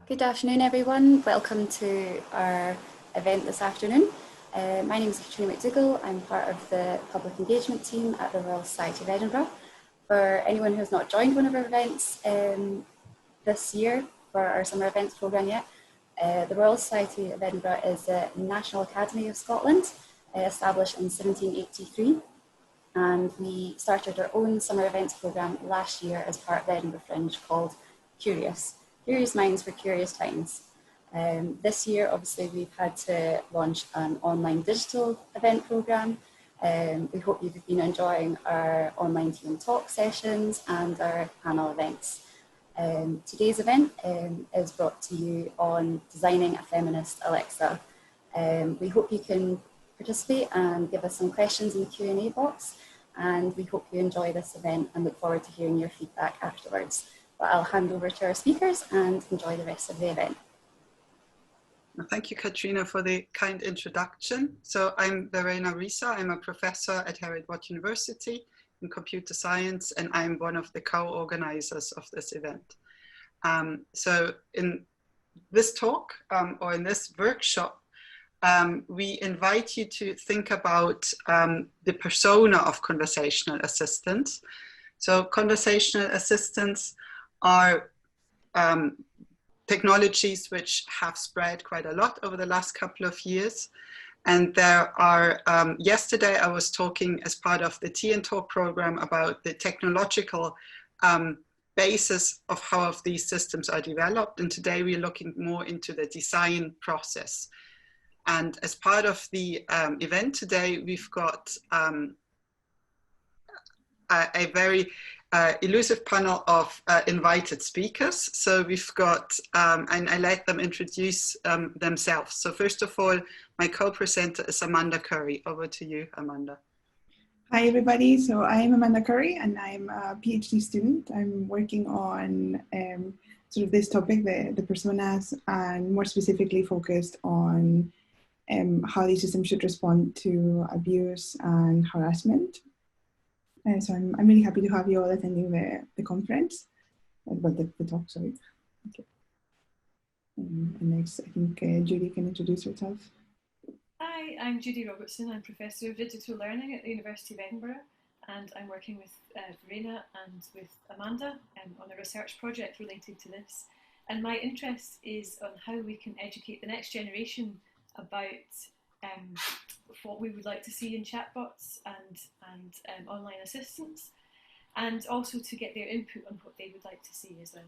Good afternoon, everyone. Welcome to our event this afternoon. My name is Katrina McDougall. I'm part of the public engagement team at the Royal Society of Edinburgh. For anyone who has not joined one of our events this year for our summer events programme yet, the Royal Society of Edinburgh is the National Academy of Scotland, established in 1783. And we started our own summer events programme last year as part of the Edinburgh Fringe called Curious Minds for Curious Times. This year, obviously, we've had to launch an online digital event programme. We hope you've been enjoying our online tea and talk sessions and our panel events. Today's event is brought to you on designing a feminist Alexa. We hope you can participate and give us some questions in the Q&A box, and we hope you enjoy this event and look forward to hearing your feedback afterwards. But I'll hand over to our speakers and enjoy the rest of the event. Well, thank you, Katrina, for the kind introduction. So I'm Verena Risa. I'm a professor at Edinburgh University in computer science, and I'm one of the co-organizers of this event. So in this talk, or in this workshop, we invite you to think about the persona of conversational assistants. So conversational assistants are technologies which have spread quite a lot over the last couple of years. And there are, yesterday I was talking as part of the Tea and Talk program about the technological basis of how these systems are developed. And today we're looking more into the design process. And as part of the event today, we've got a very elusive panel of invited speakers. So we've got, and I let them introduce themselves. So first of all, my co-presenter is Amanda Curry. Over to you, Amanda. Hi, everybody. So I'm Amanda Curry, and I'm a PhD student. I'm working on sort of this topic, the personas, and more specifically focused on how these systems should respond to abuse and harassment. So I'm really happy to have you all attending the conference, but the talk, sorry. Okay. And next, I think Judy can introduce herself. Hi, I'm Judy Robertson. I'm Professor of Digital Learning at the University of Edinburgh, and I'm working with Verena and with Amanda on a research project related to this. And my interest is on how we can educate the next generation about what we would like to see in chatbots and online assistants, and also to get their input on what they would like to see as well.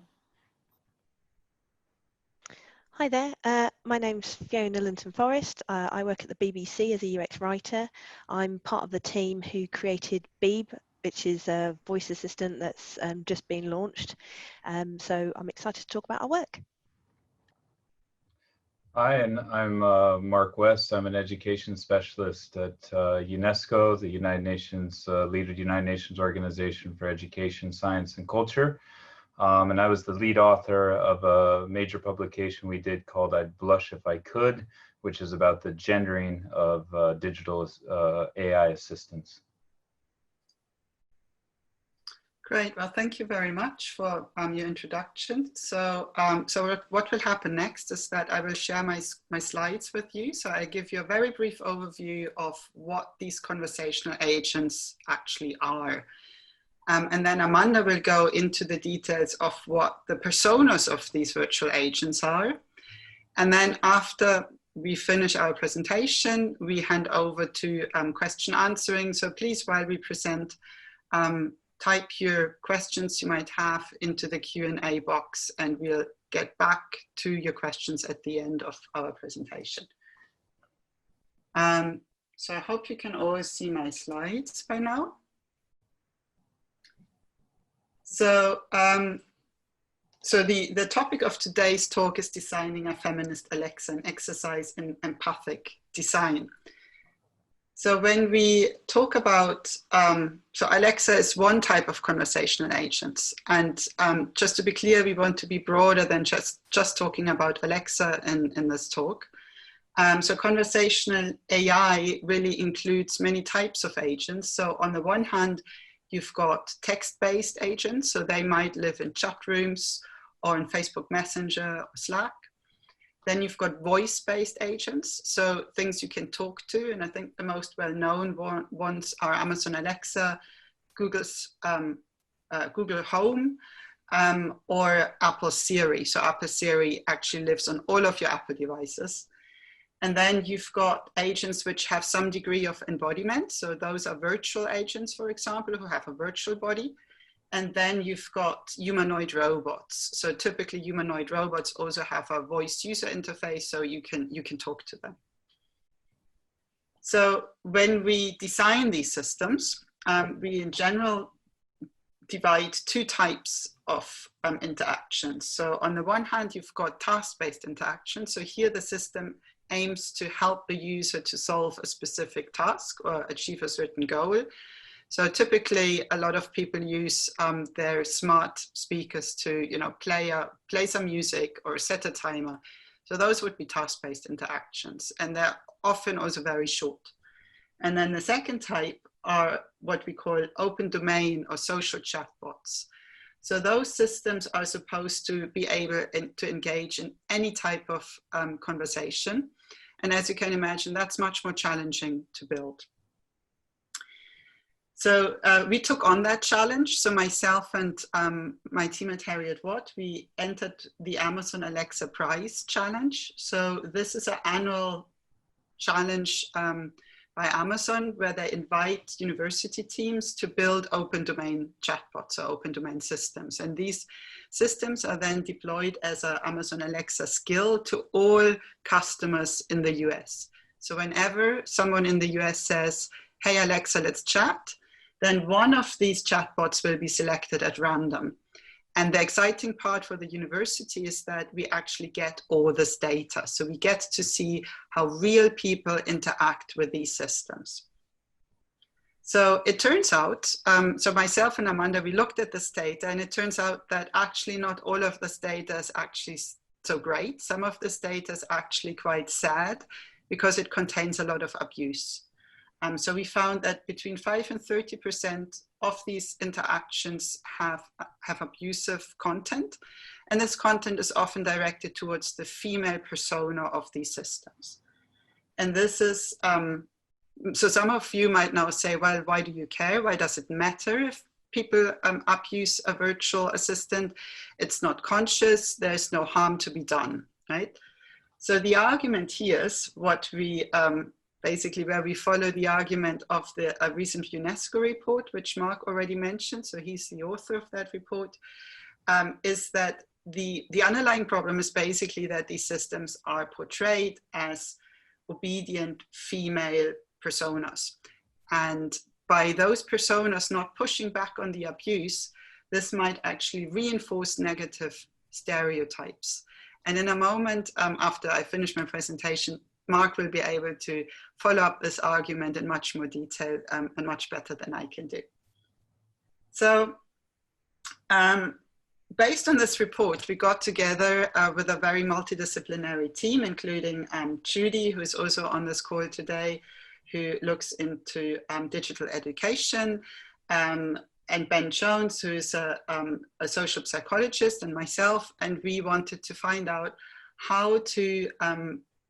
Hi there, my name's Fiona Linton-Forrest. I work at the BBC as a UX writer. I'm part of the team who created Beeb, which is a voice assistant that's just been launched. So I'm excited to talk about our work. Hi, and I'm Mark West. I'm an education specialist at UNESCO, the United Nations, leader of the United Nations Organization for Education, Science, and Culture. And I was the lead author of a major publication we did called I'd Blush If I Could, which is about the gendering of digital AI assistants. Great. Well, thank you very much for your introduction. So, what will happen next is that I will share my slides with you. So I give you a very brief overview of what these conversational agents actually are. And then Amanda will go into the details of what the personas of these virtual agents are. And then after we finish our presentation, we hand over to question answering. So please, while we present, type your questions you might have into the Q&A box, and we'll get back to your questions at the end of our presentation. So I hope you can all see my slides by now. So, the topic of today's talk is designing a feminist Alexa, an exercise in empathic design. So when we talk about, so Alexa is one type of conversational agents. And just to be clear, we want to be broader than just talking about Alexa in this talk. So conversational AI really includes many types of agents. So on the one hand, you've got text-based agents, so they might live in chat rooms or in Facebook Messenger or Slack. Then you've got voice-based agents, so things you can talk to. And I think the most well-known ones are Amazon Alexa, Google's Google Home, or Apple Siri. So Apple Siri actually lives on all of your Apple devices. And then you've got agents which have some degree of embodiment. So those are virtual agents, for example, who have a virtual body. And then you've got humanoid robots. So typically humanoid robots also have a voice user interface, so you can talk to them. So when we design these systems, we in general divide two types of interactions. So on the one hand, you've got task-based interactions. So here the system aims to help the user to solve a specific task or achieve a certain goal. So typically, a lot of people use their smart speakers to, play some music or set a timer. So those would be task-based interactions, and they're often also very short. And then the second type are what we call open domain or social chatbots. So those systems are supposed to be able to engage in any type of conversation. And as you can imagine, that's much more challenging to build. So we took on that challenge. So myself and my team at Harriet Watt, we entered the Amazon Alexa Prize Challenge. So this is an annual challenge by Amazon where they invite university teams to build open domain chatbots or open domain systems. And these systems are then deployed as an Amazon Alexa skill to all customers in the US. So whenever someone in the US says, "Hey Alexa, let's chat," then one of these chatbots will be selected at random. And the exciting part for the university is that we actually get all this data. So we get to see how real people interact with these systems. So it turns out, so myself and Amanda, we looked at this data, and it turns out that actually not all of this data is actually so great. Some of this data is actually quite sad because it contains a lot of abuse. So we found that between 5 and 30% of these interactions have abusive content. And this content is often directed towards the female persona of these systems. And this is, so some of you might now say, well, why do you care? Why does it matter if people abuse a virtual assistant? It's not conscious, there's no harm to be done, right? So the argument here is what we, basically where we follow the argument of the recent UNESCO report, which Mark already mentioned, so he's the author of that report, is that the underlying problem is basically that these systems are portrayed as obedient female personas. And by those personas not pushing back on the abuse, this might actually reinforce negative stereotypes. And in a moment, after I finish my presentation, Mark will be able to follow up this argument in much more detail and much better than I can do. So based on this report, we got together with a very multidisciplinary team, including Judy, who is also on this call today, who looks into digital education, and Ben Jones, who is a social psychologist, and myself, and we wanted to find out how to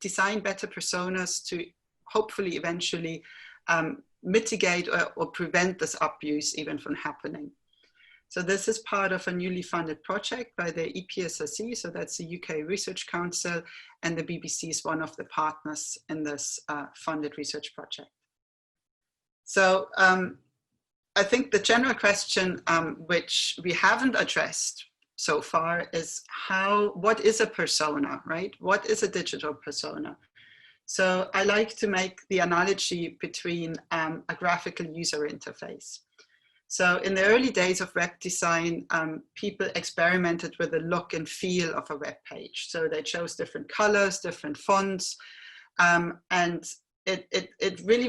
design better personas to hopefully eventually mitigate or prevent this abuse even from happening. So this is part of a newly funded project by the EPSRC, so that's the UK Research Council, and the BBC is one of the partners in this funded research project. So I think the general question which we haven't addressed so far is what is a persona, right? What is a digital persona? So I like to make the analogy between a graphical user interface. So in the early days of web design, people experimented with the look and feel of a web page. So they chose different colors, different fonts, and it really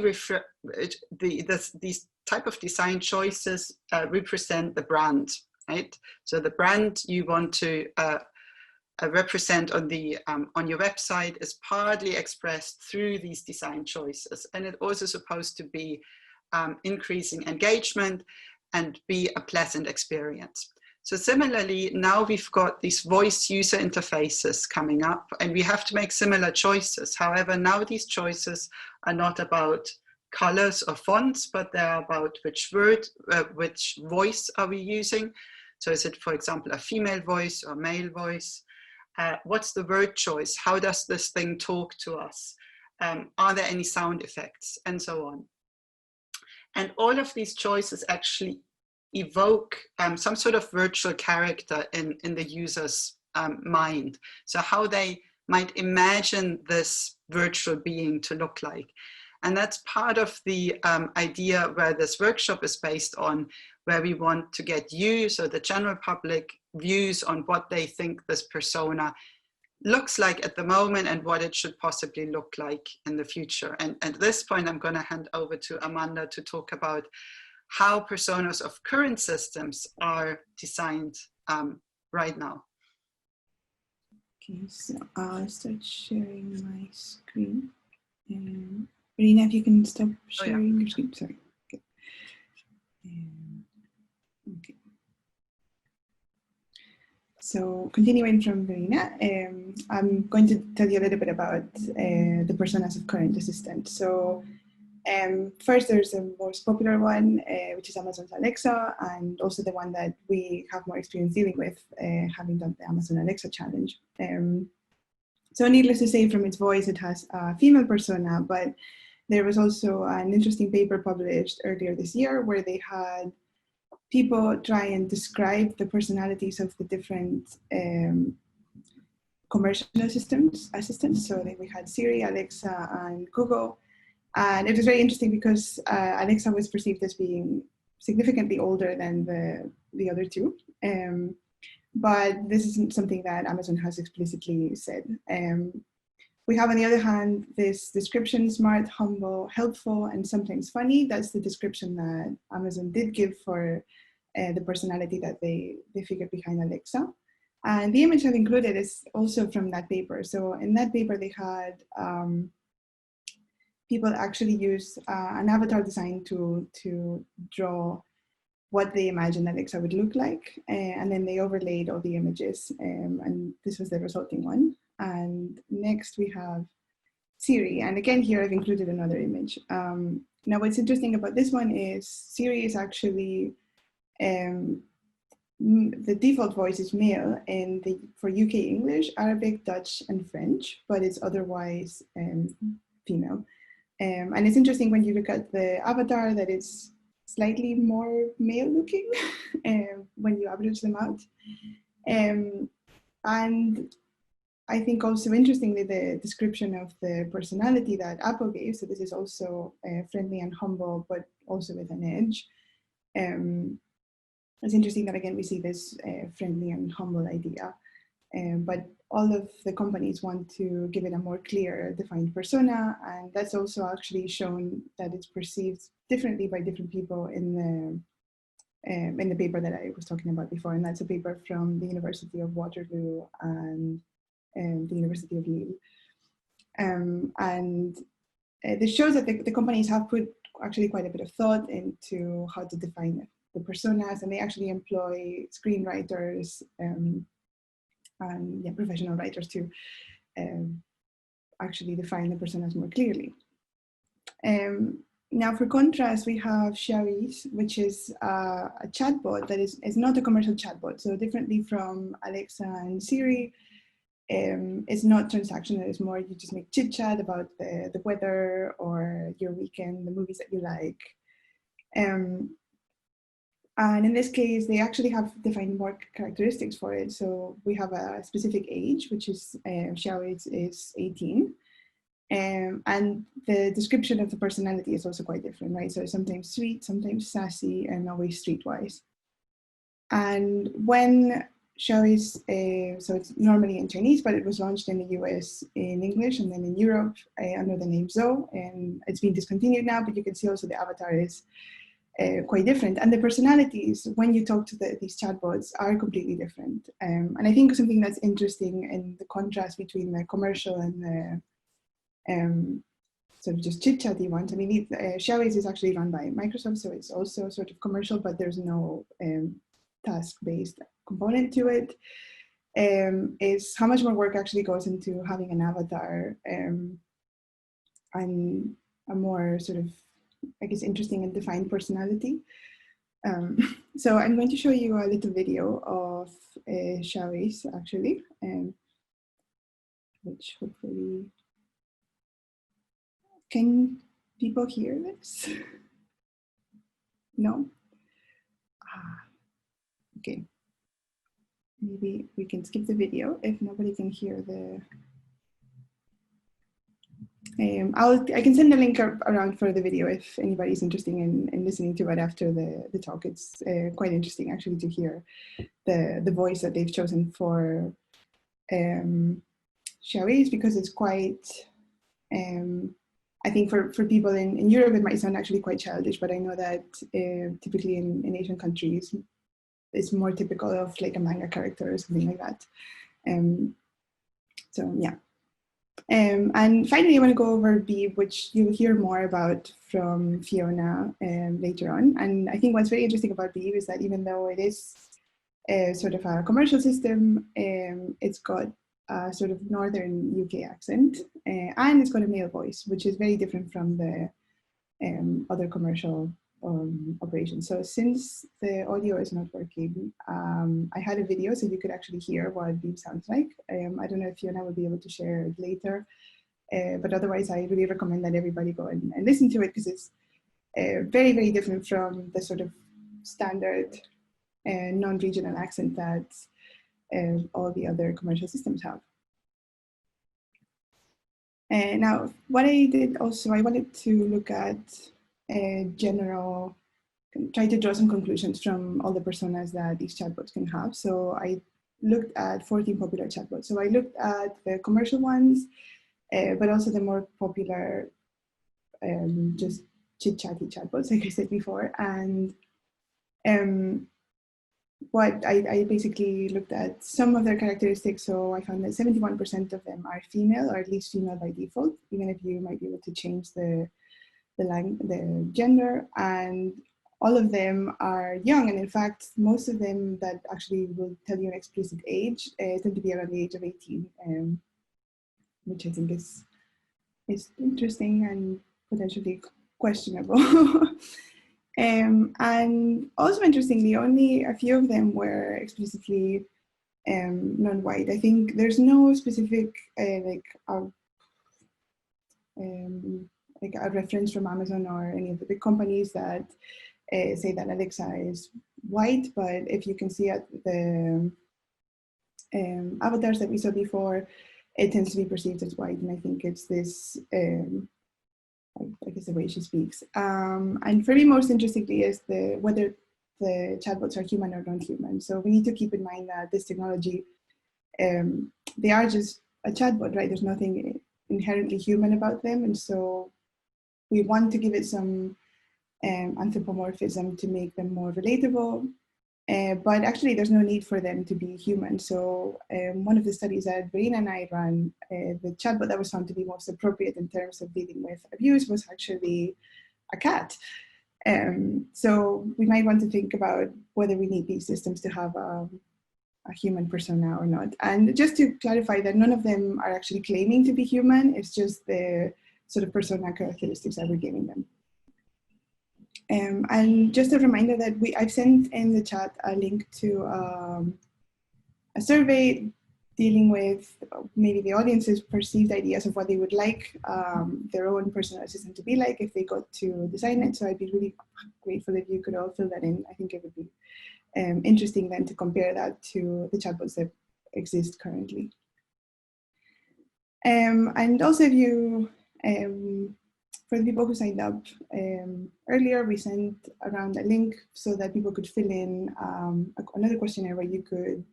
these type of design choices represent the brand. Right? So the brand you want to represent on your website is partly expressed through these design choices, and it's also supposed to be increasing engagement and be a pleasant experience. So similarly, now we've got these voice user interfaces coming up, and we have to make similar choices. However, now these choices are not about colors or fonts, but they're about which word, which voice are we using. So is it, for example, a female voice or male voice? What's the word choice? How does this thing talk to us? Are there any sound effects? And so on. And all of these choices actually evoke some sort of virtual character in the user's mind. So how they might imagine this virtual being to look like. And that's part of the idea where this workshop is based on, where we want to get you, so the general public, views on what they think this persona looks like at the moment and what it should possibly look like in the future. And at this point, I'm going to hand over to Amanda to talk about how personas of current systems are designed right now. Okay, so I'll start sharing my screen. Marina, if you can stop sharing your screen, sorry. Okay. Okay. So continuing from Marina, I'm going to tell you a little bit about the personas of current assistants. So first, there's the most popular one, which is Amazon's Alexa, and also the one that we have more experience dealing with, having done the Amazon Alexa challenge. So needless to say, from its voice, it has a female persona, but there was also an interesting paper published earlier this year where they had people try and describe the personalities of the different commercial assistants. So we had Siri, Alexa, and Google. And it was very interesting because Alexa was perceived as being significantly older than the other two. But this isn't something that Amazon has explicitly said. We have, on the other hand, this description: smart, humble, helpful, and sometimes funny. That's the description that Amazon did give for the personality that they figured behind Alexa. And the image I've included is also from that paper. So in that paper, they had people actually use an avatar design to draw what they imagined Alexa would look like. And then they overlaid all the images, and this was the resulting one. And next we have Siri. And again, here I've included another image. Now, what's interesting about this one is Siri is actually, the default voice is male for UK English, Arabic, Dutch, and French, but it's otherwise female. And it's interesting when you look at the avatar that it's slightly more male looking when you average them out. And I think also interestingly, the description of the personality that Apple gave, so this is also friendly and humble, but also with an edge. It's interesting that again, we see this friendly and humble idea, but all of the companies want to give it a more clear defined persona. And that's also actually shown that it's perceived differently by different people in the paper that I was talking about before. And that's a paper from the University of Waterloo and the University of Lille. And this shows that the companies have put actually quite a bit of thought into how to define the personas, and they actually employ screenwriters and professional writers to actually define the personas more clearly. Now, for contrast, we have Xiaoi's, which is a chatbot that is not a commercial chatbot. So differently from Alexa and Siri, it's not transactional. It's more you just make chit chat about the weather or your weekend, the movies that you like. And in this case, they actually have defined more characteristics for it. So we have a specific age, which is Xiao is 18. And the description of the personality is also quite different, right? So sometimes sweet, sometimes sassy, and always streetwise. And when Xiao is, so it's normally in Chinese, but it was launched in the US in English and then in Europe under the name Zoe, and it's been discontinued now, but you can see also the avatar is quite different. And the personalities, when you talk to these chatbots, are completely different. And I think something that's interesting in the contrast between the commercial and the sort of just chit-chatty ones. I mean, Xiaoi's is actually run by Microsoft, so it's also sort of commercial, but there's no task-based component to it, is how much more work actually goes into having an avatar and a more sort of, I guess, interesting and defined personality. So I'm going to show you a little video of Shawis, actually, which hopefully, can people hear this? No? Okay. Maybe we can skip the video if nobody can hear the... I can send a link around for the video if anybody's interested in listening to it after the talk. It's quite interesting actually to hear the voice that they've chosen for Shawis, because it's quite, I think for people in Europe it might sound actually quite childish, but I know that typically in Asian countries it's more typical of like a manga character or something like that. So yeah. And finally, I want to go over Beeb, which you'll hear more about from Fiona later on. And I think what's very interesting about Beeb is that even though it is sort of a commercial system, it's got a sort of northern UK accent, and it's got a male voice, which is very different from the other commercial operations. So since the audio is not working, I had a video so you could actually hear what Beeb sounds like. I don't know if Fiona will be able to share it later, but otherwise I really recommend that everybody go and listen to it, because it's very, very different from the sort of standard non-regional accent that all the other commercial systems have. Now, what I did also, I wanted to look at general, try to draw some conclusions from all the personas that these chatbots can have. So I looked at 14 popular chatbots. So I looked at the commercial ones, but also the more popular, just chit-chatty chatbots, like I said before. And what I basically looked at some of their characteristics. So I found that 71% of them are female, or at least female by default, even if you might be able to change the gender, and all of them are young. And in fact, most of them that actually will tell you an explicit age tend to be around the age of 18, which I think is interesting and potentially questionable. And also interestingly, only a few of them were explicitly non-white. I think there's no specific like a reference from Amazon or any of the big companies that say that Alexa is white, but if you can see at the avatars that we saw before, it tends to be perceived as white, and I think it's this, I guess, the way she speaks. And for me, most interestingly is whether the chatbots are human or non-human. So we need to keep in mind that this technology, they are just a chatbot, right? There's nothing inherently human about them, and so we want to give it some anthropomorphism to make them more relatable, but actually there's no need for them to be human. So one of the studies that Verena and I ran, the chatbot that was found to be most appropriate in terms of dealing with abuse was actually a cat. So we might want to think about whether we need these systems to have a human persona or not. And just to clarify that none of them are actually claiming to be human, it's just the sort of persona characteristics that we're giving them. And just a reminder that I've sent in the chat a link to a survey dealing with maybe the audience's perceived ideas of what they would like their own personal assistant to be like if they got to design it. So I'd be really grateful if you could all fill that in. I think it would be interesting then to compare that to the chatbots that exist currently. And also, if you, for the people who signed up earlier, we sent around a link so that people could fill in another questionnaire where you could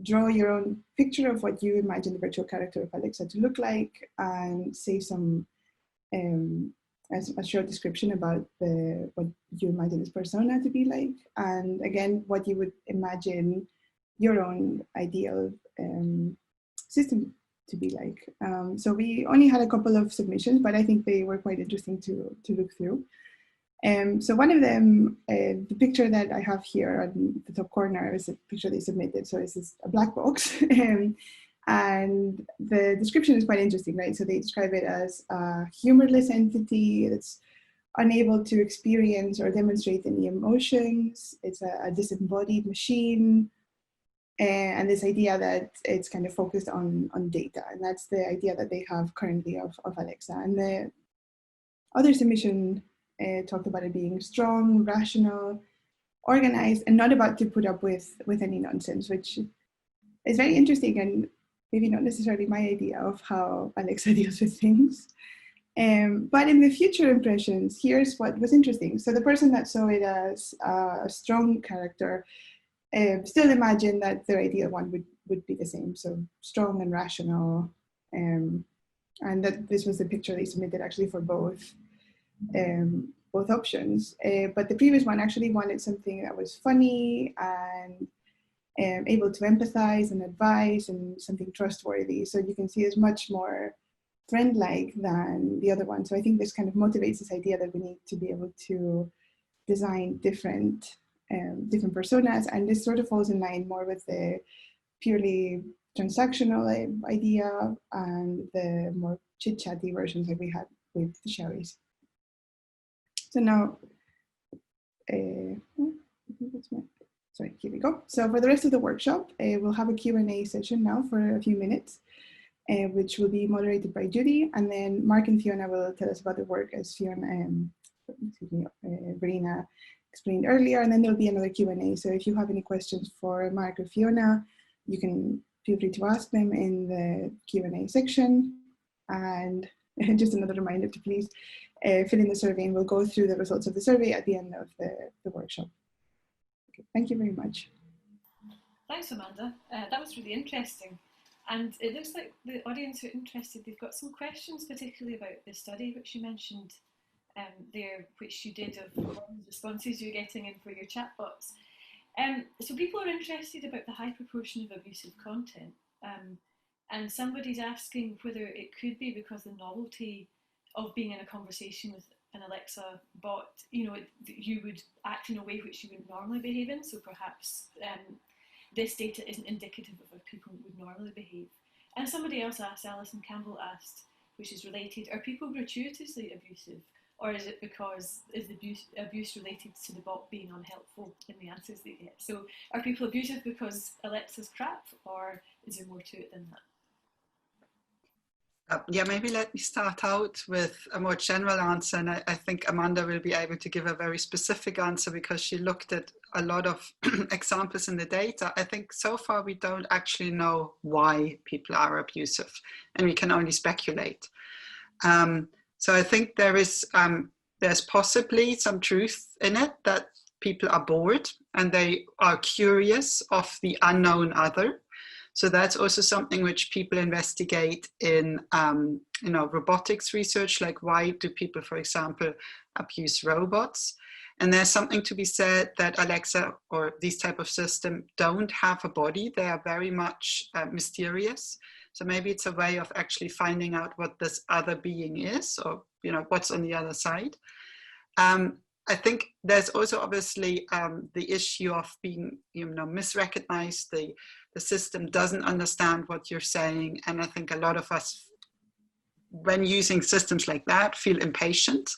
draw your own picture of what you imagine the virtual character of Alexa to look like, and say some a short description about what you imagine this persona to be like, and again, what you would imagine your own ideal system to be like. So we only had a couple of submissions, but I think they were quite interesting to look through. So one of them, the picture that I have here on the top corner is a picture they submitted. So this is a black box. And the description is quite interesting, right? So they describe it as a humorless entity that's unable to experience or demonstrate any emotions. It's a disembodied machine. And this idea that it's kind of focused on data. And that's the idea that they have currently of Alexa. And the other submission talked about it being strong, rational, organized, and not about to put up with any nonsense, which is very interesting and maybe not necessarily my idea of how Alexa deals with things. But in the future impressions, here's what was interesting. So the person that saw it as a strong character still imagined that their ideal one would be the same. So strong and rational. And that this was the picture they submitted actually for both options. But the previous one actually wanted something that was funny and able to empathize and advise and something trustworthy. So you can see it's much more friend-like than the other one. So I think this kind of motivates this idea that we need to be able to design different personas, and this sort of falls in line more with the purely transactional idea and the more chit-chatty versions that we had with the Sherry's. So now, sorry, here we go. So for the rest of the workshop, we'll have a Q&A session now for a few minutes, which will be moderated by Judy, and then Mark and Fiona will tell us about their work as Verena explained earlier, and then there'll be another Q&A. So if you have any questions for Mark or Fiona, you can feel free to ask them in the Q&A section. And just another reminder to please fill in the survey, and we'll go through the results of the survey at the end of the workshop. Okay, thank you very much. Thanks, Amanda. That was really interesting. And it looks like the audience are interested. They've got some questions, particularly about the study which you mentioned there, which you did of responses you're getting in for your chatbots. So people are interested about the high proportion of abusive content. And somebody's asking whether it could be because the novelty of being in a conversation with an Alexa bot, you would act in a way which you wouldn't normally behave in. So perhaps this data isn't indicative of how people would normally behave. And somebody else asked, Alison Campbell asked, which is related, are people gratuitously abusive? Or is it because is the abuse related to the bot being unhelpful in the answers they get? So are people abusive because Alexa's crap, or is there more to it than that? Yeah, maybe let me start out with a more general answer, and I think Amanda will be able to give a very specific answer because she looked at a lot of examples in the data. I think so far we don't actually know why people are abusive, and we can only speculate. So I think there's possibly some truth in it that people are bored and they are curious of the unknown other. So that's also something which people investigate in robotics research, like why do people, for example, abuse robots? And there's something to be said that Alexa or these type of systems don't have a body. They are very much mysterious. So maybe it's a way of actually finding out what this other being is, or what's on the other side. I think there's also obviously the issue of being misrecognized. The system doesn't understand what you're saying, and I think a lot of us, when using systems like that, feel impatient.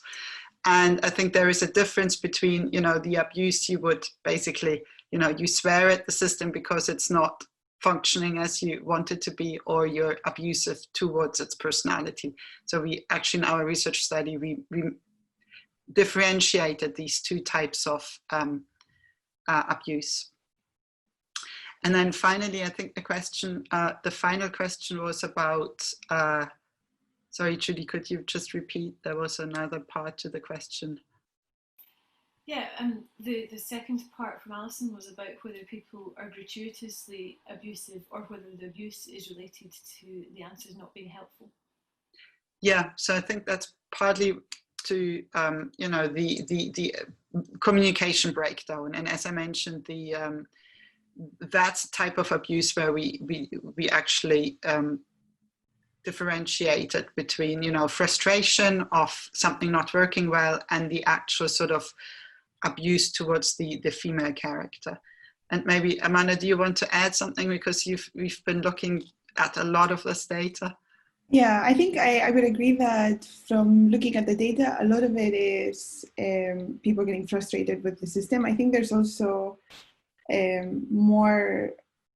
And I think there is a difference between the abuse you would basically you swear at the system because it's not functioning as you want it to be, or you're abusive towards its personality. So we actually, in our research study, we differentiated these two types of abuse. And then finally, I think the final question was about, sorry, Judy, could you just repeat? There was another part to the question. Yeah, the second part from Alison was about whether people are gratuitously abusive or whether the abuse is related to the answers not being helpful. Yeah, so I think that's partly to the communication breakdown, and as I mentioned, that's a type of abuse where we actually differentiated between, frustration of something not working well and the actual sort of abuse towards the female character. And maybe, Amanda, do you want to add something, because we've been looking at a lot of this data? Yeah, I think I would agree that from looking at the data, a lot of it is people getting frustrated with the system. I think there's also more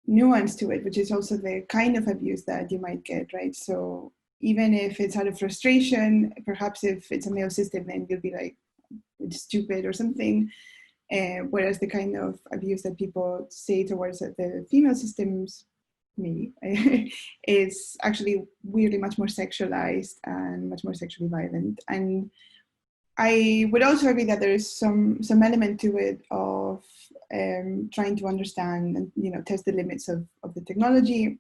nuance to it, which is also the kind of abuse that you might get, right? So even if it's out of frustration, perhaps if it's a male system, then you'll be like, it's stupid or something. Whereas the kind of abuse that people say towards the female systems, maybe, is actually weirdly much more sexualized and much more sexually violent. And I would also agree that there is some element to it of trying to understand and test the limits of the technology.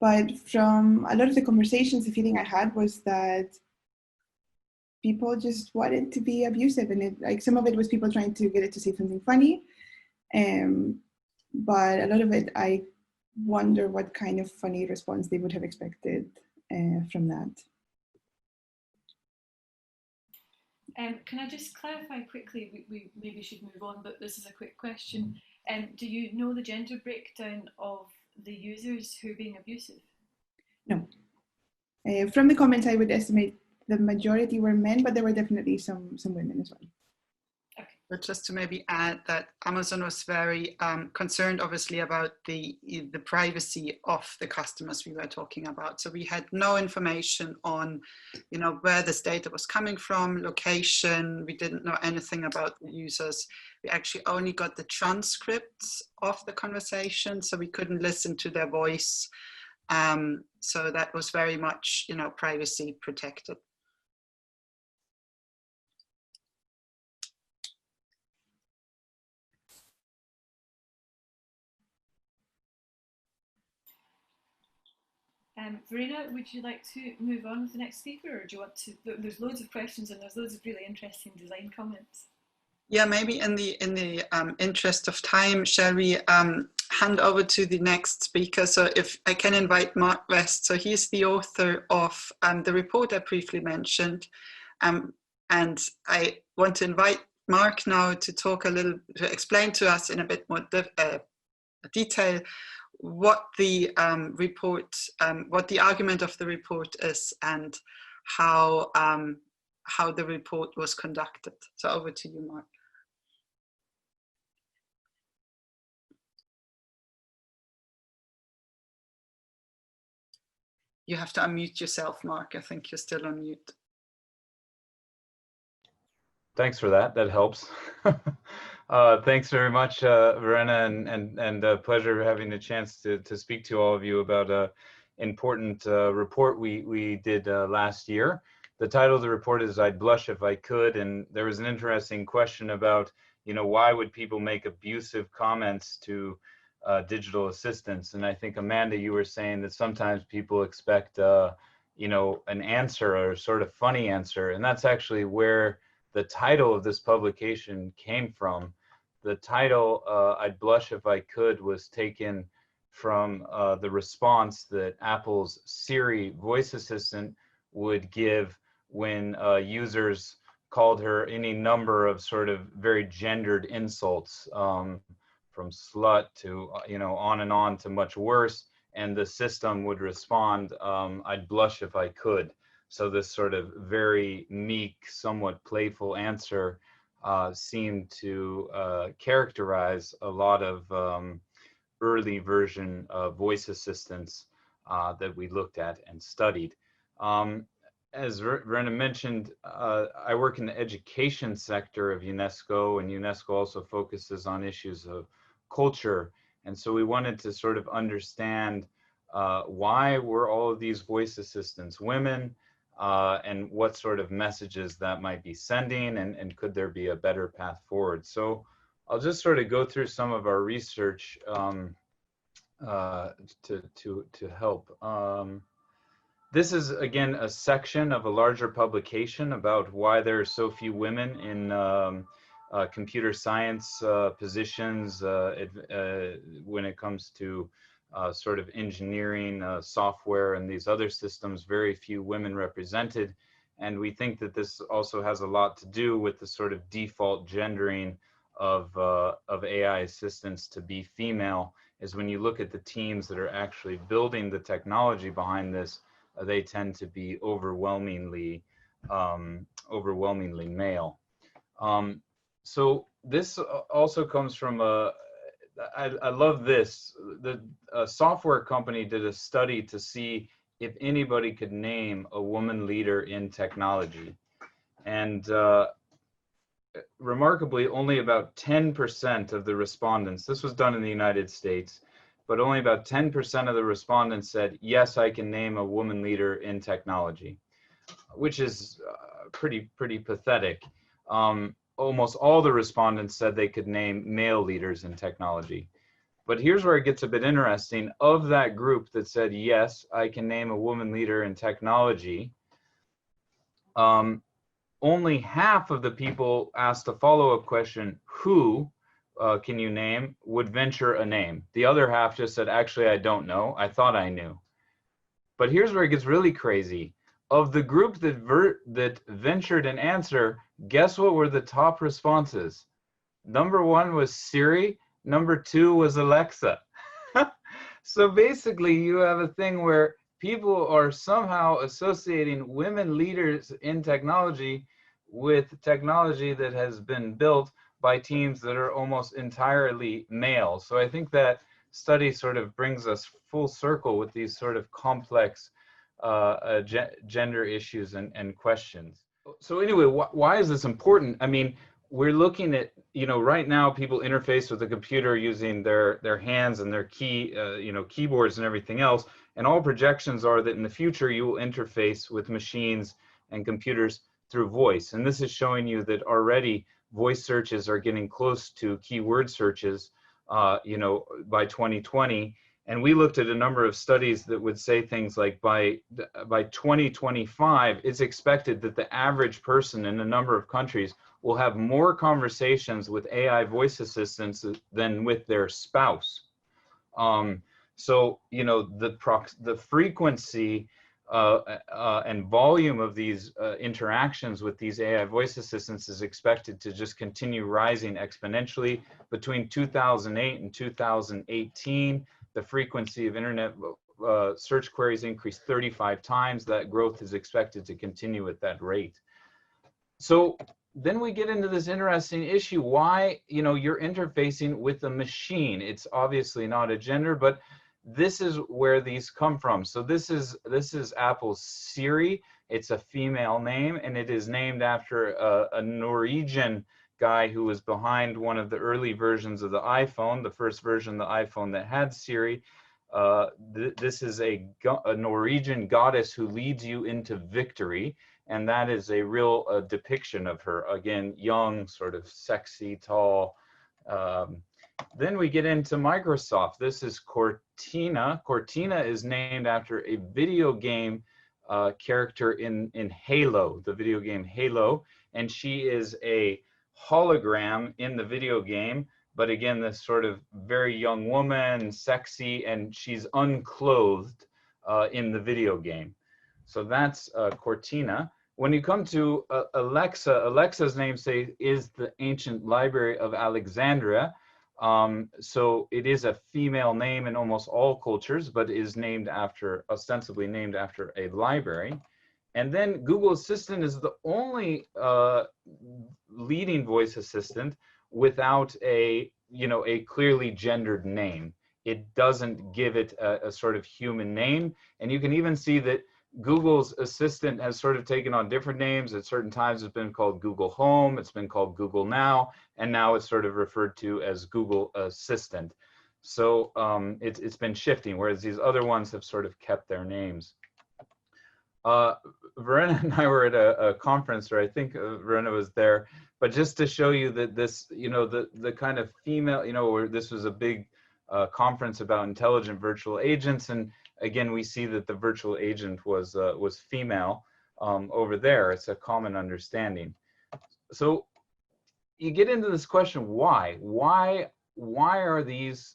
But from a lot of the conversations, the feeling I had was that people just wanted to be abusive, and some of it was people trying to get it to say something funny. But a lot of it, I wonder what kind of funny response they would have expected from that. Can I just clarify quickly, we maybe should move on, but this is a quick question. Do you know the gender breakdown of the users who are being abusive? No. From the comments, I would estimate the majority were men, but there were definitely some women as well. Okay. But just to maybe add that Amazon was very concerned, obviously, about the privacy of the customers we were talking about. So we had no information on, where this data was coming from, location. We didn't know anything about the users. We actually only got the transcripts of the conversation, so we couldn't listen to their voice. So that was very much, privacy protected. Verena, would you like to move on with the next speaker, or do you want to? There's loads of questions and there's loads of really interesting design comments. Yeah, maybe in the interest of time, shall we hand over to the next speaker? So if I can invite Mark West. So he's the author of the report I briefly mentioned. And I want to invite Mark now to to explain to us in a bit more detail what the report, what the argument of the report is, and how the report was conducted. So over to you, Mark. You have to unmute yourself, Mark. I think you're still on mute. Thanks for that. That helps. Thanks very much, Verena, and a pleasure having the chance to speak to all of you about an important report we did last year. The title of the report is "I'd Blush If I Could," and there was an interesting question about, why would people make abusive comments to digital assistants? And I think, Amanda, you were saying that sometimes people expect, an answer, or a sort of funny answer, and that's actually where the title of this publication came from. The title, "I'd Blush If I Could," was taken from the response that Apple's Siri voice assistant would give when users called her any number of sort of very gendered insults, from slut to, on and on to much worse. And the system would respond, "I'd blush if I could." So this sort of very meek, somewhat playful answer seemed to characterize a lot of early version voice assistants that we looked at and studied. As Verena mentioned, I work in the education sector of UNESCO, and UNESCO also focuses on issues of culture. And so we wanted to sort of understand why were all of these voice assistants women, and what sort of messages that might be sending, and could there be a better path forward. So I'll just sort of go through some of our research to help. This is, again, a section of a larger publication about why there are so few women in computer science positions when it comes to sort of engineering, software, and these other systems, very few women represented. And we think that this also has a lot to do with the sort of default gendering of AI assistants to be female, is when you look at the teams that are actually building the technology behind this, they tend to be overwhelmingly male. So this also comes from I love this. The software company did a study to see if anybody could name a woman leader in technology. And remarkably, only about 10% of the respondents, this was done in the United States, but only about 10% of the respondents said, yes, I can name a woman leader in technology, which is pretty pathetic. Almost all the respondents said they could name male leaders in technology. But here's where it gets a bit interesting. Of that group that said, yes, I can name a woman leader in technology, only half of the people asked a follow-up question, who can you name, would venture a name. The other half just said, actually, I don't know. I thought I knew. But here's where it gets really crazy. Of the group that ventured an answer, guess what were the top responses? Number 1 was Siri. Number 2 was Alexa. So basically, you have a thing where people are somehow associating women leaders in technology with technology that has been built by teams that are almost entirely male. So I think that study sort of brings us full circle with these sort of complex gender issues and questions. So anyway, why is this important? I mean, we're looking at, right now people interface with the computer using their hands and their keyboards and everything else. And all projections are that in the future you will interface with machines and computers through voice. And this is showing you that already voice searches are getting close to keyword searches, by 2020. And we looked at a number of studies that would say things like by 2025, it's expected that the average person in a number of countries will have more conversations with AI voice assistants than with their spouse. So, the frequency and volume of these interactions with these AI voice assistants is expected to just continue rising exponentially. Between 2008 and 2018, the frequency of internet search queries increased 35 times. That growth is expected to continue at that rate. So then we get into this interesting issue. Why, you're interfacing with a machine. It's obviously not a gender, but this is where these come from. So this is Apple's Siri. It's a female name, and it is named after a Norwegian guy who was behind one of the early versions of the iPhone, the first version of the iPhone that had Siri. This is a Norwegian goddess who leads you into victory, and that is a real depiction of her. Again, young, sort of sexy, tall. Then we get into Microsoft. This is Cortana. Cortana is named after a video game character in Halo, the video game Halo, and she is a hologram in the video game, but again, this sort of very young woman, sexy, and she's unclothed in the video game. So that's Cortana. When you come to Alexa, Alexa's namesake is the ancient library of Alexandria. So it is a female name in almost all cultures, but is named after, ostensibly named after a library. And then Google Assistant is the only leading voice assistant without a clearly gendered name. It doesn't give it a sort of human name. And you can even see that Google's Assistant has sort of taken on different names. At certain times it's been called Google Home, it's been called Google Now, and now it's sort of referred to as Google Assistant. So it's been shifting, whereas these other ones have sort of kept their names. Verena and I were at a conference, or I think Verena was there, but just to show you that this, the kind of female, where this was a big conference about intelligent virtual agents, and again, we see that the virtual agent was female over there. It's a common understanding. So you get into this question, why? Why are these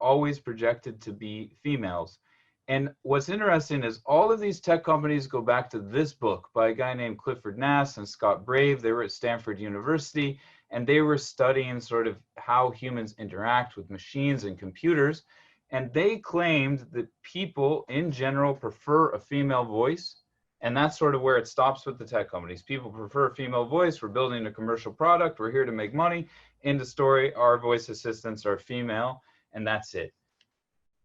always projected to be females. And what's interesting is all of these tech companies go back to this book by a guy named Clifford Nass and Scott Brave. They were at Stanford University, and they were studying sort of how humans interact with machines and computers. And they claimed that people in general prefer a female voice. And that's sort of where it stops with the tech companies. People prefer a female voice. We're building a commercial product. We're here to make money. End of story. Our voice assistants are female, and that's it.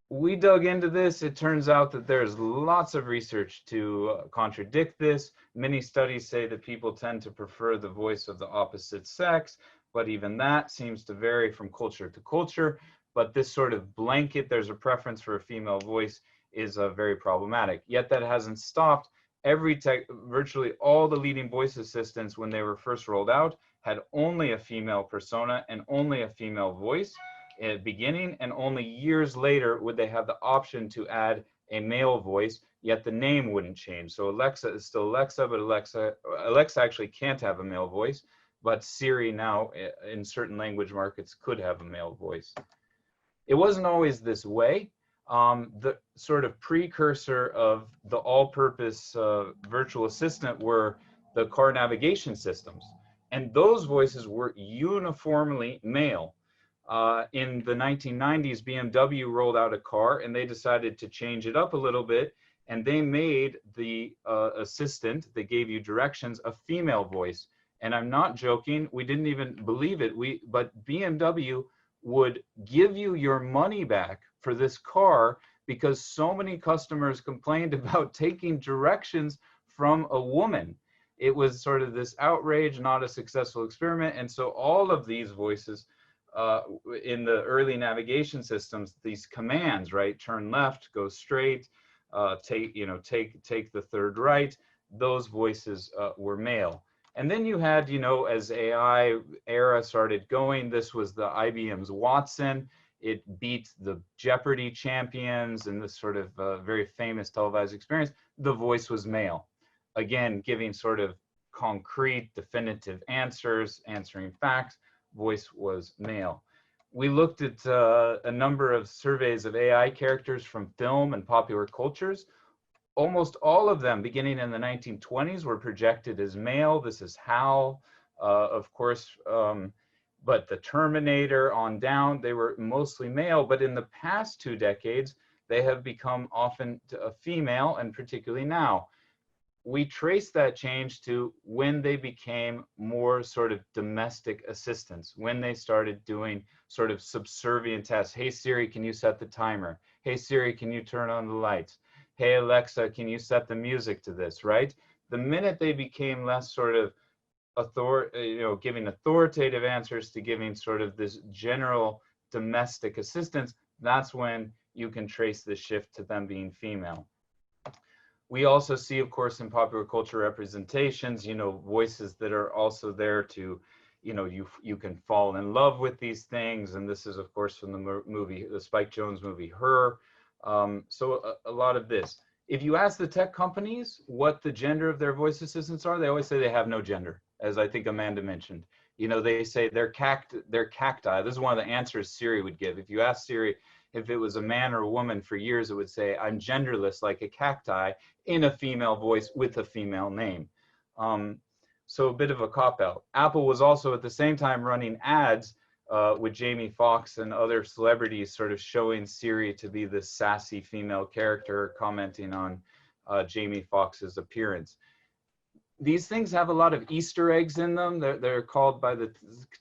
We dug into this. It turns out that there's lots of research to contradict this. Many studies say that people tend to prefer the voice of the opposite sex, but even that seems to vary from culture to culture. But this sort of blanket, there's a preference for a female voice, is very problematic. Yet that hasn't stopped. Virtually all the leading voice assistants, when they were first rolled out, had only a female persona and only a female voice at the beginning, and only years later would they have the option to add a male voice, yet the name wouldn't change. So Alexa is still Alexa, but Alexa actually can't have a male voice, but Siri now in certain language markets could have a male voice. It wasn't always this way. The sort of precursor of the all-purpose virtual assistant were the car navigation systems, and those voices were uniformly male. In the 1990s, BMW rolled out a car, and they decided to change it up a little bit, and they made the assistant that gave you directions a female voice. And I'm not joking, we didn't even believe it, but BMW would give you your money back for this car because so many customers complained about taking directions from a woman. It was sort of this outrage, not a successful experiment. And so all of these voices in the early navigation systems, these commands, right? Turn left, go straight, take the third right. Those voices were male. And then you had, as AI era started going, this was the IBM's Watson. It beat the Jeopardy champions in this sort of very famous televised experience. The voice was male. Again, giving sort of concrete, definitive answers, answering facts. Voice was male. We looked at a number of surveys of AI characters from film and popular cultures. Almost all of them, beginning in the 1920s, were projected as male. This is Hal, of course, but the Terminator on down, they were mostly male. But in the past 2 decades, they have become often a female, and particularly now. We trace that change to when they became more sort of domestic assistants, when they started doing sort of subservient tasks. Hey, Siri, can you set the timer? Hey, Siri, can you turn on the lights? Hey, Alexa, can you set the music to this, right? The minute they became less sort of giving authoritative answers to giving sort of this general domestic assistance, that's when you can trace the shift to them being female. We also see, of course, in popular culture representations, voices that are also there to, you can fall in love with these things. And this is, of course, from the Spike Jonze movie, Her. So a lot of this. If you ask the tech companies what the gender of their voice assistants are, they always say they have no gender, as I think Amanda mentioned. They say they're cacti. This is one of the answers Siri would give. If you ask Siri if it was a man or a woman for years, it would say, I'm genderless like a cacti, in a female voice with a female name. So a bit of a cop-out. Apple was also at the same time running ads with Jamie Foxx and other celebrities sort of showing Siri to be this sassy female character, commenting on Jamie Foxx's appearance. These things have a lot of Easter eggs in them. They're called by the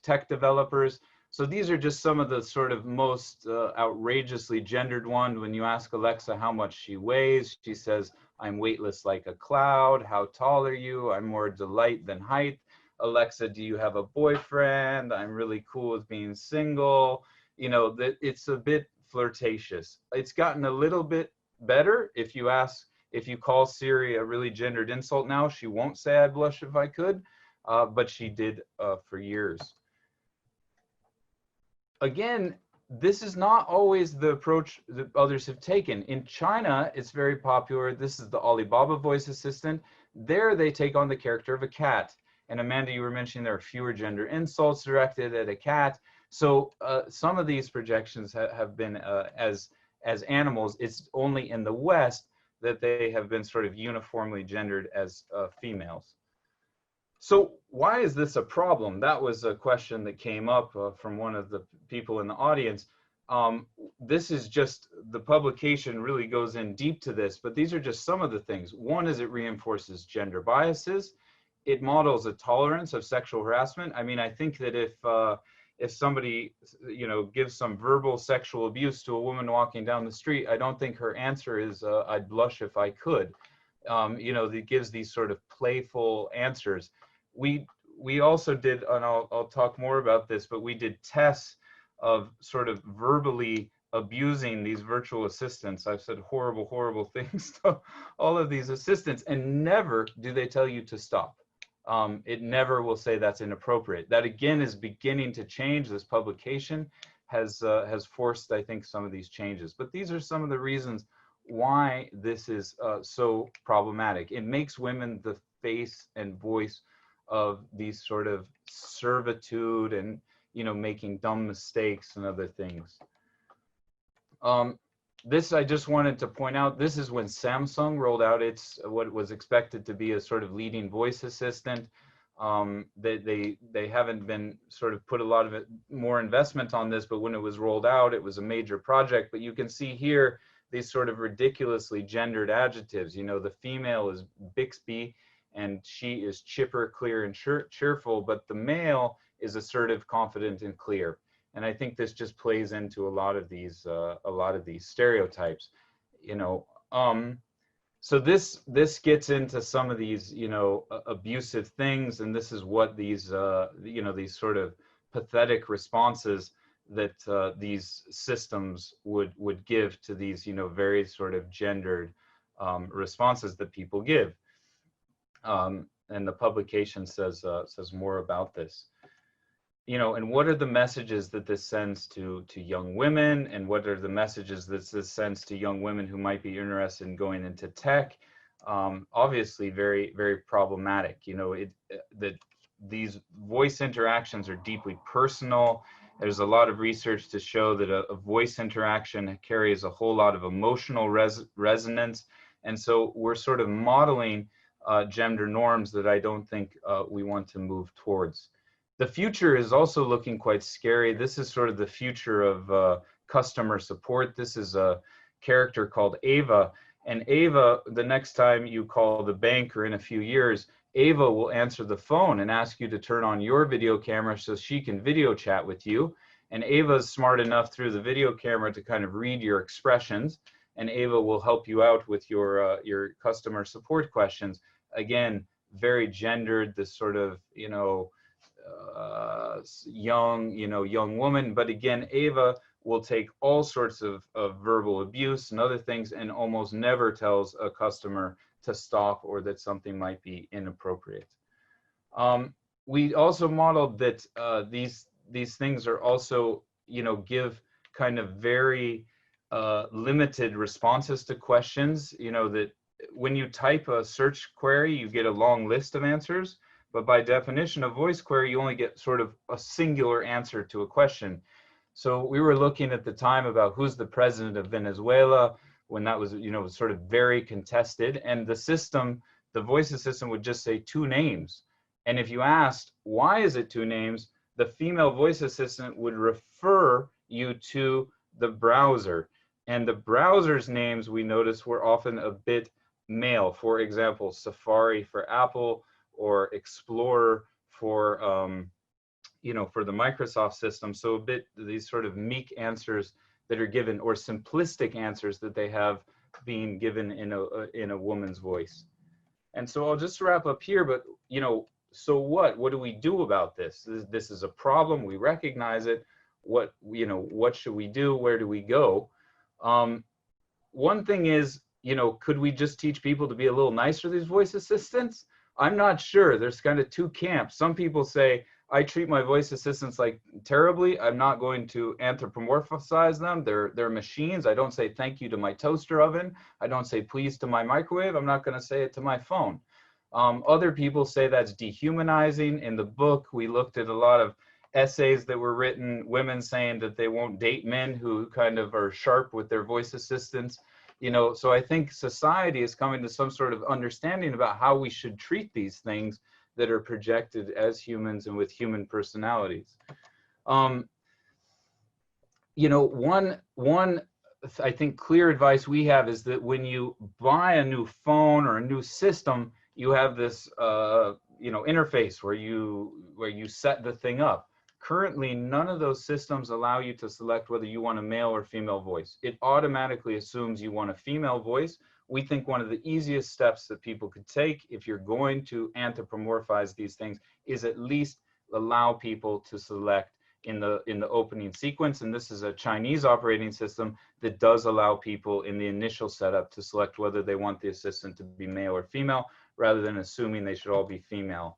tech developers. So these are just some of the sort of most outrageously gendered ones. When you ask Alexa how much she weighs, she says, I'm weightless like a cloud. How tall are you? I'm more delight than height. Alexa, do you have a boyfriend? I'm really cool with being single. It's a bit flirtatious. It's gotten a little bit better. If you call Siri a really gendered insult now, she won't say I blush if I could, but she did for years. Again, this is not always the approach that others have taken. In China, it's very popular. This is the Alibaba voice assistant. There, they take on the character of a cat. And Amanda, you were mentioning there are fewer gender insults directed at a cat. So some of these projections have been as animals. It's only in the West that they have been sort of uniformly gendered as females. So why is this a problem? That was a question that came up from one of the people in the audience. This is just, the publication really goes in deep to this, but these are just some of the things. One is it reinforces gender biases. It models a tolerance of sexual harassment. I mean, I think that if somebody, you know, gives some verbal sexual abuse to a woman walking down the street, I don't think her answer is, I'd blush if I could. You know, it gives these sort of playful answers. We also did, and I'll talk more about this, but we did tests of sort of verbally abusing these virtual assistants. I've said horrible, horrible things to all of these assistants, and never do they tell you to stop. It never will say that's inappropriate. That again is beginning to change. This publication has forced, I think, some of these changes. But these are some of the reasons why this is so problematic. It makes women the face and voice of these sort of servitude and, you know, making dumb mistakes and other things. This, I just wanted to point out, this is when Samsung rolled out its, what was expected to be a sort of leading voice assistant. They haven't been sort of put a lot of more investment on this, but when it was rolled out, it was a major project. But you can see here, these sort of ridiculously gendered adjectives. You know, the female is Bixby, and she is chipper, clear, and cheerful, but the male is assertive, confident, and clear. And I think this just plays into a lot of these stereotypes, you know. So this gets into some of these, you know, abusive things, and this is what these, you know, these sort of pathetic responses that these systems would give to these, you know, very sort of gendered responses that people give. And the publication says more about this. You know, and what are the messages that this sends to young women, and what are the messages that this sends to young women who might be interested in going into tech? Obviously, very, very problematic. You know, that these voice interactions are deeply personal. There's a lot of research to show that a voice interaction carries a whole lot of emotional resonance, and so we're sort of modeling gender norms that I don't think we want to move towards. The future is also looking quite scary. This is sort of the future of customer support. This is a character called Ava. And Ava, the next time you call the bank or in a few years, Ava will answer the phone and ask you to turn on your video camera so she can video chat with you. And Ava's smart enough through the video camera to kind of read your expressions. And Ava will help you out with your customer support questions. Again, very gendered, this sort of, you know, young woman. But again, Ava will take all sorts of verbal abuse and other things and almost never tells a customer to stop or that something might be inappropriate. We also modeled that these things are also, you know, give kind of very limited responses to questions. You know, that when you type a search query, you get a long list of answers. But by definition, a voice query, you only get sort of a singular answer to a question. So we were looking at the time about who's the president of Venezuela, when that was, you know, sort of very contested. And the system, the voice assistant would just say 2 names. And if you asked, why is it 2 names? The female voice assistant would refer you to the browser. And the browser's names, we noticed, were often a bit male. For example, Safari for Apple, or Explorer for, you know, for the Microsoft system. So a bit these sort of meek answers that are given, or simplistic answers that they have being given in a woman's voice. And so I'll just wrap up here, but, you know, so what do we do about this? This is a problem, we recognize it. What, you know, what should we do? Where do we go? One thing is, you know, could we just teach people to be a little nicer to these voice assistants? I'm not sure. There's kind of 2 camps. Some people say, I treat my voice assistants like terribly. I'm not going to anthropomorphize them. They're machines. I don't say thank you to my toaster oven. I don't say please to my microwave. I'm not going to say it to my phone. Other people say that's dehumanizing. In the book, we looked at a lot of essays that were written, women saying that they won't date men who kind of are sharp with their voice assistants. You know, so I think society is coming to some sort of understanding about how we should treat these things that are projected as humans and with human personalities. You know, one I think clear advice we have is that when you buy a new phone or a new system, you have this you know, interface where you set the thing up. Currently, none of those systems allow you to select whether you want a male or female voice. It automatically assumes you want a female voice. We think one of the easiest steps that people could take if you're going to anthropomorphize these things is at least allow people to select in the opening sequence. And this is a Chinese operating system that does allow people in the initial setup to select whether they want the assistant to be male or female, rather than assuming they should all be female.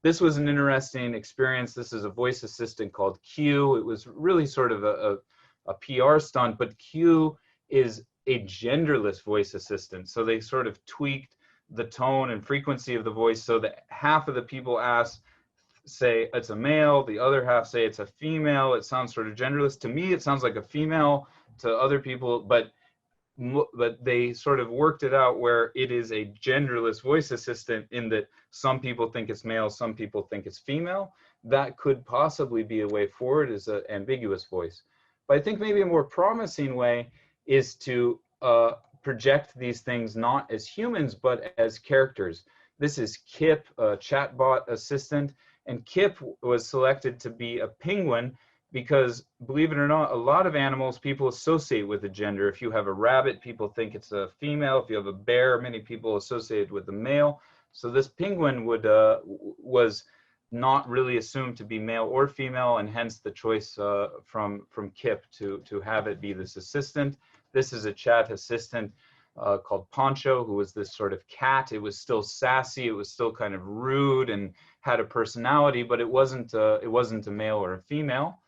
This was an interesting experience. This is a voice assistant called Q. It was really sort of a PR stunt, but Q is a genderless voice assistant. So they sort of tweaked the tone and frequency of the voice so that half of the people say it's a male, the other half say it's a female. It sounds sort of genderless. To me, it sounds like a female. To other people, but they sort of worked it out where it is a genderless voice assistant, in that some people think it's male, some people think it's female. That could possibly be a way forward, as an ambiguous voice. But I think maybe a more promising way is to project these things not as humans, but as characters. This is Kip, a chatbot assistant, and Kip was selected to be a penguin because, believe it or not, a lot of animals people associate with a gender. If you have a rabbit, people think it's a female. If you have a bear, many people associate it with a male. So this penguin was not really assumed to be male or female, and hence the choice from Kip to have it be this assistant. This is a chat assistant called Poncho, who was this sort of cat. It was still sassy, it was still kind of rude and had a personality, but it wasn't a male or a female.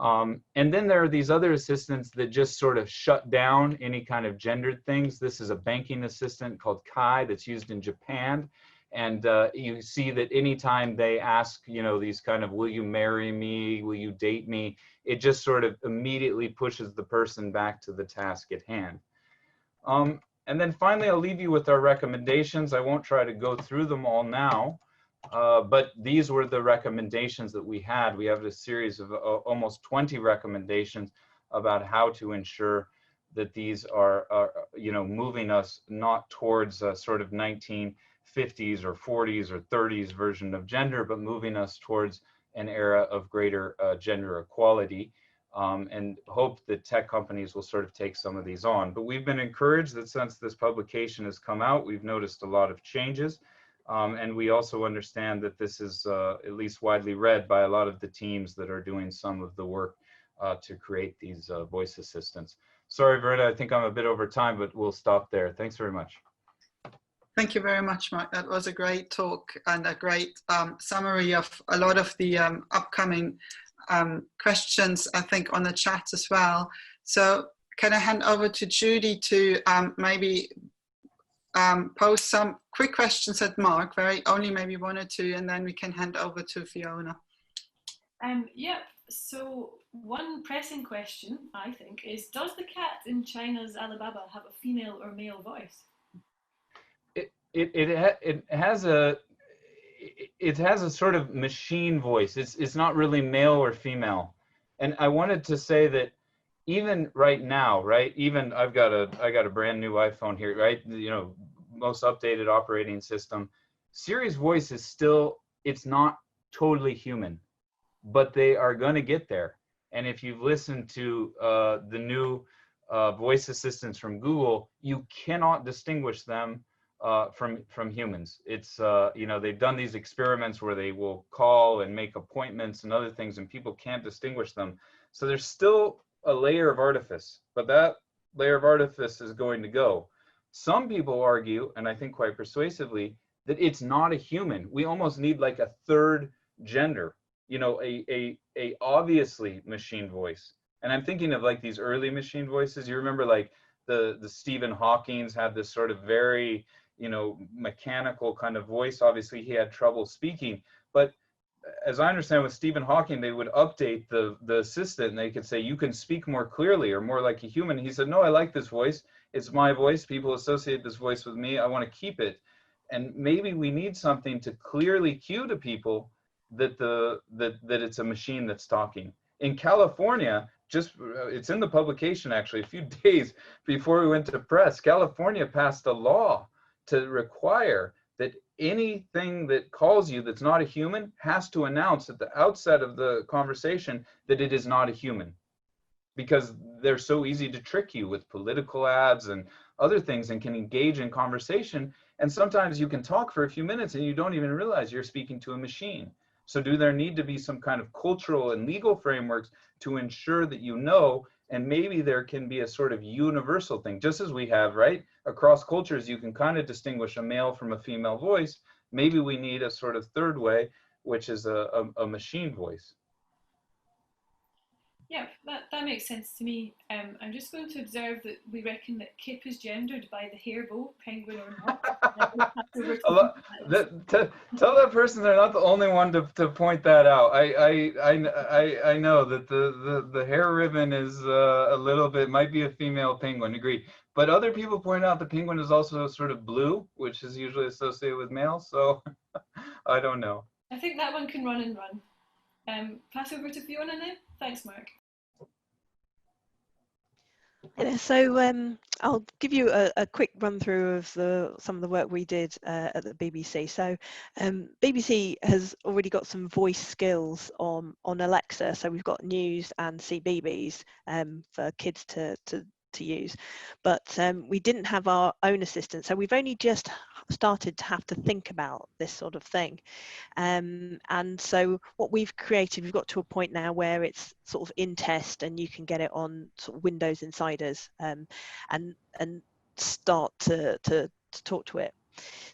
And then there are these other assistants that just sort of shut down any kind of gendered things. This is a banking assistant called Kai that's used in Japan. And you see that anytime they ask, you know, these kind of, will you marry me? Will you date me? It just sort of immediately pushes the person back to the task at hand. And then finally, I'll leave you with our recommendations. I won't try to go through them all now. But these were the recommendations that we had. We have a series of almost 20 recommendations about how to ensure that these are you know, moving us not towards a sort of 1950s or 40s or 30s version of gender, but moving us towards an era of greater gender equality, and hope that tech companies will sort of take some of these on. But we've been encouraged that since this publication has come out, we've noticed a lot of changes. And we also understand that this is at least widely read by a lot of the teams that are doing some of the work to create these voice assistants. Sorry, Verna, I think I'm a bit over time, but we'll stop there. Thanks very much. Thank you very much, Mark. That was a great talk and a great summary of a lot of the upcoming questions, I think, on the chat as well. So can I hand over to Judy to maybe post some quick questions at Mark, only maybe one or two, and then we can hand over to Fiona. Yep, so one pressing question, I think, is does the cat in China's Alibaba have a female or male voice? It has a sort of machine voice. It's not really male or female. And I wanted to say that even right now, right? Even I got a brand new iPhone here, right? You know, most updated operating system. Siri's voice is still, it's not totally human, but they are going to get there. And if you've listened to the new voice assistants from Google, you cannot distinguish them from humans. It's you know, they've done these experiments where they will call and make appointments and other things, and people can't distinguish them. So there's still a layer of artifice, but that layer of artifice is going to go. Some people argue, and I think quite persuasively, that it's not a human. We almost need like a third gender, you know, a obviously machine voice. And I'm thinking of like these early machine voices. You remember like the Stephen Hawking's had this sort of very, you know, mechanical kind of voice. Obviously he had trouble speaking, but as I understand with Stephen Hawking, they would update the assistant and they could say, you can speak more clearly or more like a human. He said, no, I like this voice. It's my voice. People associate this voice with me. I want to keep it. And maybe we need something to clearly cue to people that that it's a machine that's talking. In California, it's in the publication actually, a few days before we went to press, California passed a law to require that anything that calls you that's not a human has to announce at the outset of the conversation that it is not a human, because they're so easy to trick you with political ads and other things and can engage in conversation. And sometimes you can talk for a few minutes and you don't even realize you're speaking to a machine. So do there need to be some kind of cultural and legal frameworks to ensure that you know, and maybe there can be a sort of universal thing, just as we have, right? Across cultures, you can kind of distinguish a male from a female voice. Maybe we need a sort of third way, which is a machine voice. Yeah, that makes sense to me. I'm just going to observe that we reckon that Kip is gendered by the hairbow, penguin or not. Tell that person they're not the only one to point that out. I know that the hair ribbon is a little bit, might be a female penguin, agreed. But other people point out the penguin is also sort of blue, which is usually associated with males. So I don't know. I think that one can run and run. Pass over to Fiona now. Thanks, Mark. Yeah, so I'll give you a quick run through of some of the work we did at the BBC. So BBC has already got some voice skills on Alexa. So we've got news and CBeebies for kids to use, but we didn't have our own assistant. So we've only just started to have to think about this sort of thing. And so what we've created, we've got to a point now where it's sort of in test and you can get it on sort of Windows Insiders and start to talk to it.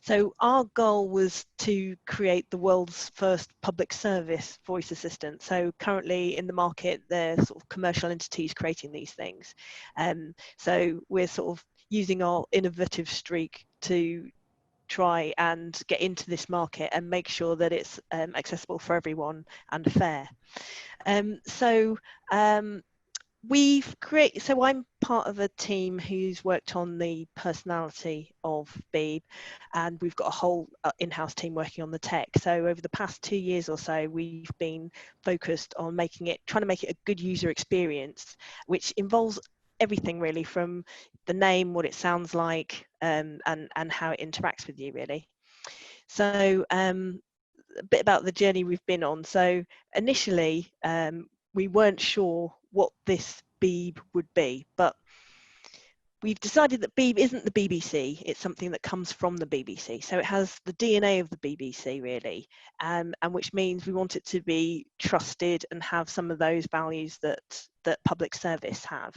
So our goal was to create the world's first public service voice assistant. So currently in the market, there's sort of commercial entities creating these things. So we're sort of using our innovative streak to try and get into this market and make sure that it's accessible for everyone and fair. So I'm part of a team who's worked on the personality of Beeb, and we've got a whole in-house team working on the tech. So over the past 2 years or so, we've been focused on trying to make it a good user experience, which involves everything really, from the name, what it sounds like, and how it interacts with you really. So a bit about the journey we've been on. So initially, we weren't sure what this Beeb would be, but we've decided that Beeb isn't the BBC, it's something that comes from the BBC. So it has the DNA of the BBC really, and which means we want it to be trusted and have some of those values that public service have.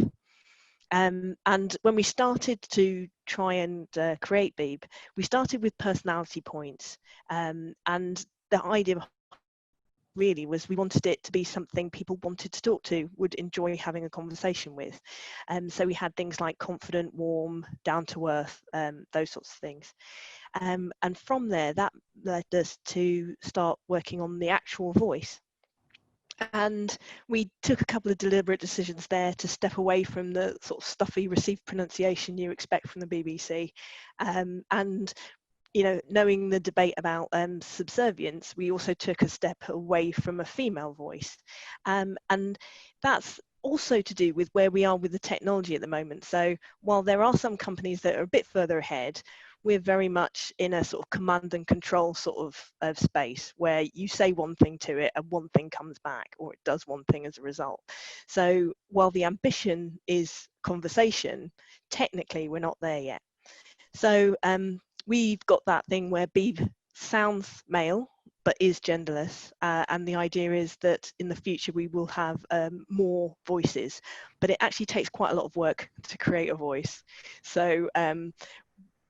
And when we started to try and create Beeb, we started with personality points, and the idea really was we wanted it to be something people wanted to talk to, would enjoy having a conversation with. So we had things like confident, warm, down to earth, those sorts of things. And from there, that led us to start working on the actual voice. And we took a couple of deliberate decisions there to step away from the sort of stuffy received pronunciation you expect from the BBC, and you know, knowing the debate about subservience, we also took a step away from a female voice, and that's also to do with where we are with the technology at the moment. So while there are some companies that are a bit further ahead, we're very much in a sort of command and control sort of space where you say one thing to it and one thing comes back, or it does one thing as a result. So while the ambition is conversation, technically we're not there yet. So we've got that thing where Beeb sounds male but is genderless, and the idea is that in the future we will have more voices, but it actually takes quite a lot of work to create a voice. So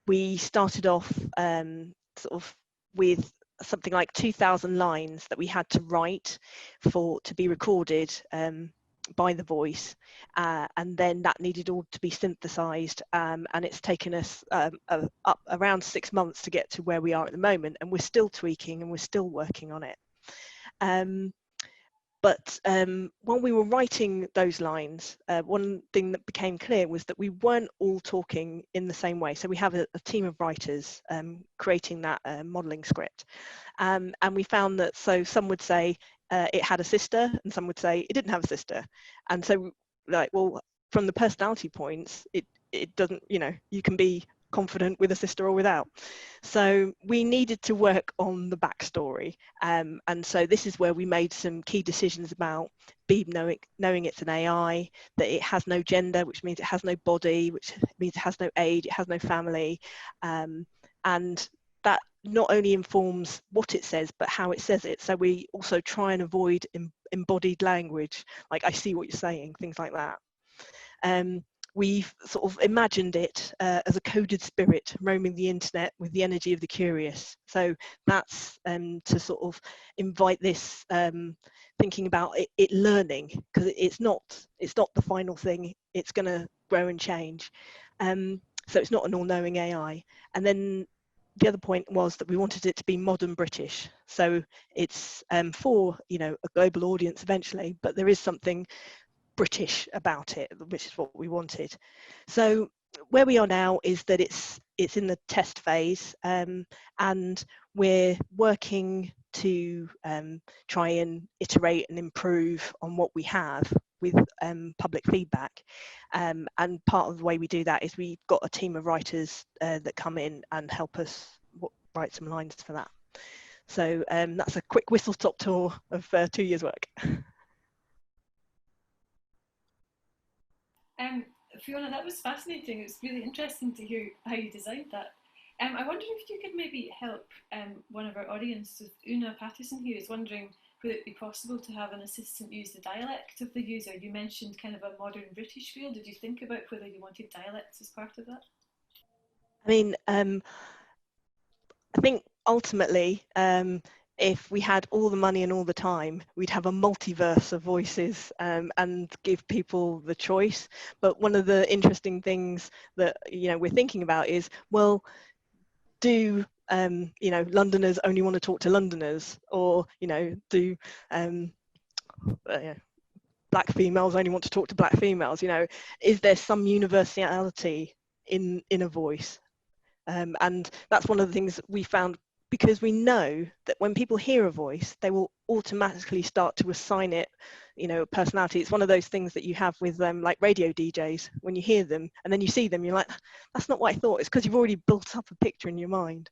we started off sort of with something like 2,000 lines that we had to write to be recorded by the voice, and then that needed all to be synthesized, and it's taken us up around 6 months to get to where we are at the moment, and we're still tweaking and we're still working on it. But when we were writing those lines, one thing that became clear was that we weren't all talking in the same way. So we have a team of writers creating that modelling script. And we found that, so some would say it had a sister, and some would say it didn't have a sister. And so, like, well, from the personality points, it doesn't, you know, you can be confident with a sister or without. So we needed to work on the backstory, and so this is where we made some key decisions about Beeb knowing it's an AI, that it has no gender, which means it has no body, which means it has no age, it has no family, and that not only informs what it says but how it says it. So we also try and avoid embodied language, like "I see what you're saying," things like that. We've sort of imagined it as a coded spirit roaming the internet with the energy of the curious. So that's to sort of invite this thinking about it learning, because it's not the final thing. It's going to grow and change. So it's not an all-knowing AI. And then the other point was that we wanted it to be modern British. So it's for, you know, a global audience eventually, but there is something British about it, which is what we wanted. So where we are now is that it's in the test phase, and we're working to try and iterate and improve on what we have with public feedback. And part of the way we do that is we've got a team of writers that come in and help us write some lines for that. So that's a quick whistle-stop tour of 2 years' work. Fiona, that was fascinating. It's really interesting to hear how you designed that. I wonder if you could maybe help one of our audience, Una Patterson here, is wondering would it be possible to have an assistant use the dialect of the user? You mentioned kind of a modern British feel. Did you think about whether you wanted dialects as part of that? I mean, I think ultimately, if we had all the money and all the time, we'd have a multiverse of voices and give people the choice. But one of the interesting things that, you know, we're thinking about is, well, do you know, Londoners only want to talk to Londoners, or, you know, do black females only want to talk to black females? You know, is there some universality in a voice? And that's one of the things that we found, because we know that when people hear a voice, they will automatically start to assign it, you know, a personality. It's one of those things that you have with like radio DJs. When you hear them and then you see them, you're like, that's not what I thought. It's because you've already built up a picture in your mind.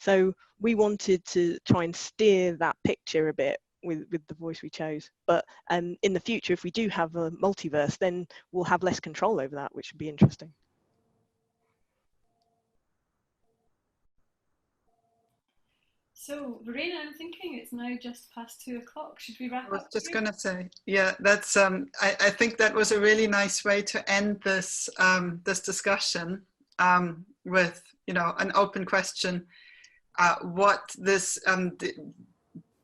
So we wanted to try and steer that picture a bit with the voice we chose. But in the future, if we do have a multiverse, then we'll have less control over that, which would be interesting. So, Verena, I'm thinking it's now just past 2 o'clock. Should we wrap up? I was just going to say, yeah, that's. I think that was a really nice way to end this this discussion with, you know, an open question: what this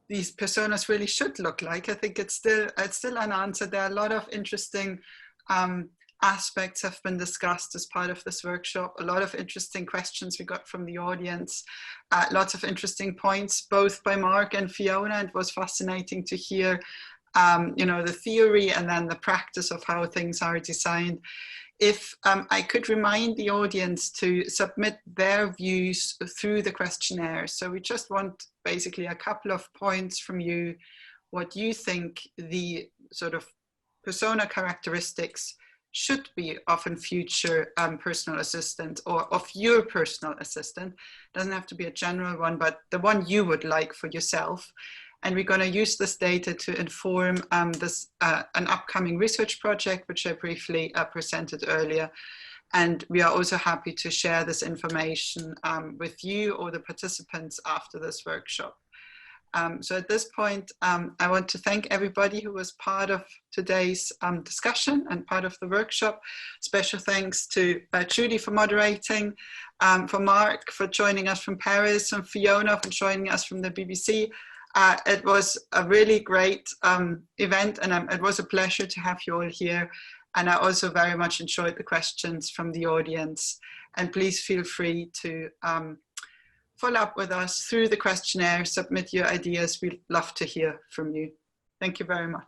these personas really should look like. I think it's still unanswered. There are a lot of interesting aspects have been discussed as part of this workshop. A lot of interesting questions we got from the audience. Lots of interesting points, both by Mark and Fiona. It was fascinating to hear, you know, the theory and then the practice of how things are designed. If I could remind the audience to submit their views through the questionnaire. So we just want basically a couple of points from you, what you think the sort of persona characteristics should be of a future personal assistant, or of your personal assistant. Doesn't have to be a general one, but the one you would like for yourself. And we're going to use this data to inform an upcoming research project, which I briefly presented earlier. And we are also happy to share this information with you or the participants after this workshop. So at this point, I want to thank everybody who was part of today's discussion and part of the workshop. Special thanks to Judy for moderating, for Mark for joining us from Paris, and Fiona for joining us from the BBC. It was a really great event, and it was a pleasure to have you all here. And I also very much enjoyed the questions from the audience. And please feel free to follow up with us through the questionnaire, submit your ideas. We'd love to hear from you. Thank you very much.